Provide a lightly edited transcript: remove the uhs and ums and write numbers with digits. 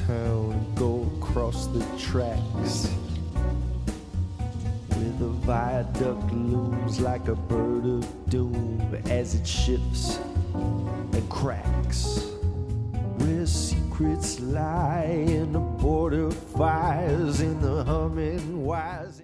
town and go across the tracks, where the viaduct looms like a bird of doom as it shifts and cracks, where secrets lie in the border fires, in the humming wires.